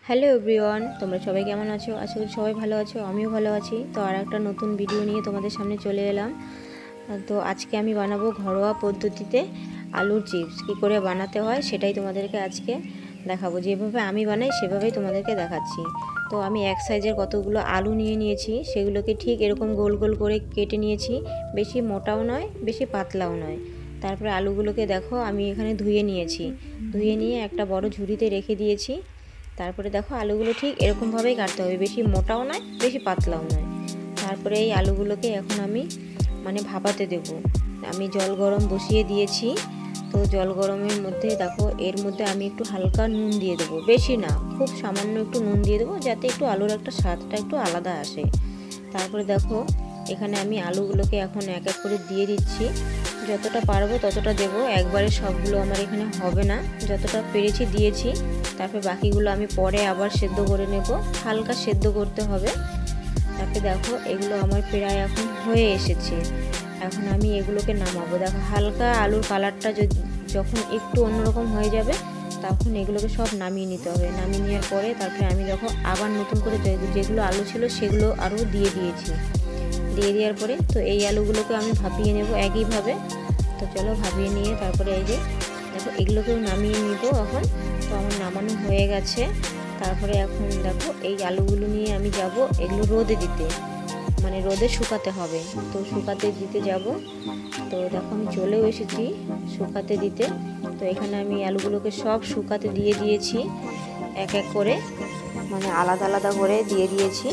Hello everyone, তোমরা সবাই কেমন আছো? আশা করি সবাই ভালো আছো, আমিও ভালো আছি। তো আর একটা নতুন ভিডিও নিয়ে তোমাদের সামনে চলে এলাম। তো আজকে আমি বানাবো ঘরোয়া পদ্ধতিতে আলুর চিপস। কী করে বানাতে হয় সেটাই তোমাদেরকে আজকে দেখাবো। যেভাবে আমি বানাই সেভাবেই তোমাদেরকে দেখাচ্ছি। তো আমি এক সাইজের কতগুলো আলু নিয়েছি, সেগুলোকে ঠিক এরকম গোল গোল করে কেটে নিয়েছি। বেশি মোটাও নয়, বেশি পাতলাও নয়। তারপরে আলুগুলোকে দেখো আমি এখানে ধুয়ে নিয়েছি। ধুয়ে নিয়ে একটা বড় ঝুড়িতে রেখে দিয়েছি। তারপরে দেখো আলুগুলো ঠিক এরকমভাবেই কাটতে হবে, বেশি মোটাও নয়, বেশি পাতলাও নয়। তারপরে এই আলুগুলোকে এখন আমি ভাপাতে দেব। আমি জল গরম বসিয়ে দিয়েছি। তো জল গরমের মধ্যে দেখো এর মধ্যে আমি একটু হালকা নুন দিয়ে দেবো, বেশি না, খুব সামান্য একটু নুন দিয়ে দেবো, যাতে একটু আলুর একটা স্বাদটা একটু আলাদা আসে। তারপরে দেখো এখানে আমি আলুগুলোকে এখন এক এক করে দিয়ে দিচ্ছি। যতটা পারবো ততটা দেবো, একবারে সবগুলো আমার এখানে হবে না। যতটা পেরেছি দিয়েছি। তারপরে বাকিগুলো আমি পরে আবার সেদ্ধ করে নেব, হালকা সেদ্ধ করতে হবে। তারপরে দেখো এগুলো আমার প্রায় এখন হয়ে এসেছে। এখন আমি এগুলোকে নামাবো। দেখো হালকা আলুর কালারটা যখন একটু অন্যরকম হয়ে যাবে, তখন এগুলোকে সব নামিয়ে নিতে হবে। নামিয়ে নেওয়ার পরে তারপরে আমি দেখো আবার নতুন করে যেগুলো আলু ছিল সেগুলো আরও দিয়ে দিয়েছি। দিয়ে দেওয়ার পরে তো এই আলুগুলোকে আমি ভাপিয়ে নেব একইভাবে। তো চলো ভাপিয়ে নিয়ে তারপরে এই যে দেখো এগুলোকেও নামিয়ে নিব এখন। তো আমার নামানো হয়ে গেছে। তারপরে এখন দেখো এই আলুগুলো নিয়ে আমি যাব এগুলো রোদে দিতে, রোদে শুকাতে হবে। তো শুকাতে দিতে যাব। তো দেখো আমি চলেও এসেছি শুকাতে দিতে। তো এখানে আমি আলুগুলোকে সব শুকাতে দিয়ে দিয়েছি, এক এক করে আলাদা আলাদা করে দিয়ে দিয়েছি।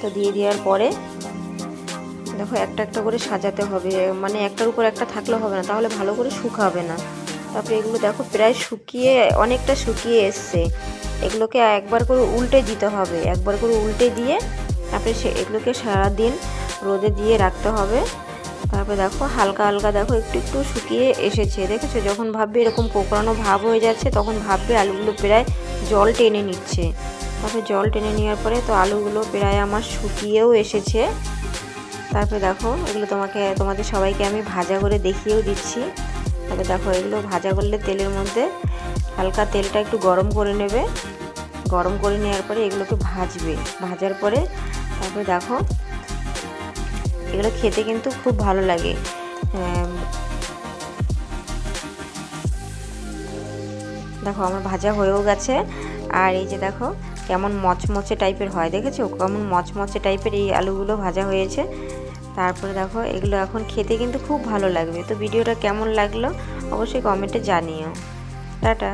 তো দিয়ে দেওয়ার পরে দেখো একটা একটা করে সাজাতে হবে, একটার উপর একটা থাকলে হবে না, তাহলে ভালো করে শুকাবে না। তারপরে এগুলো দেখো প্রায় অনেকটা শুকিয়ে এসছে। এগুলোকে একবার করে উল্টে দিতে হবে, একবার করে উল্টে দিয়ে তারপরে এগুলোকে সারাদিন রোদে দিয়ে রাখতে হবে। তারপরে দেখো হালকা হালকা দেখো একটু একটু শুকিয়ে এসেছে, দেখেছো? যখন ভাববে এরকম কোঁকড়ানো ভাব হয়ে যাচ্ছে, তখন ভাববে আলুগুলো প্রায় জল টেনে নিচ্ছে। তারপরে জল টেনে নেওয়ার পরে তো আলুগুলো প্রায় আমার শুকিয়েও এসেছে। তারপরে দেখো এগুলো তোমাদের সবাইকে আমি ভাজা করে দেখিয়েও দিচ্ছি। তারপরে দেখো এগুলো ভাজা করলে তেলের মধ্যে হালকা তেলটা একটু গরম করে নেবে। গরম করে নেওয়ার পরে এগুলোকে ভাজবে। ভাজার পরে তারপরে দেখো এগুলো খেতে কিন্তু খুব ভালো লাগে। দেখো আমার ভাজা হয়েও গেছে। আর এই যে দেখো কেমন মচমচে টাইপের হয়, দেখেছো? কেমন মচমচে টাইপের এই আলুগুলো ভাজা হয়েছে। তারপরে দেখো এগুলো এখন খেতে কিন্তু খুব ভালো লাগবে। তো ভিডিওটা কেমন লাগলো অবশ্যই কমেন্টে জানিও। টাটা।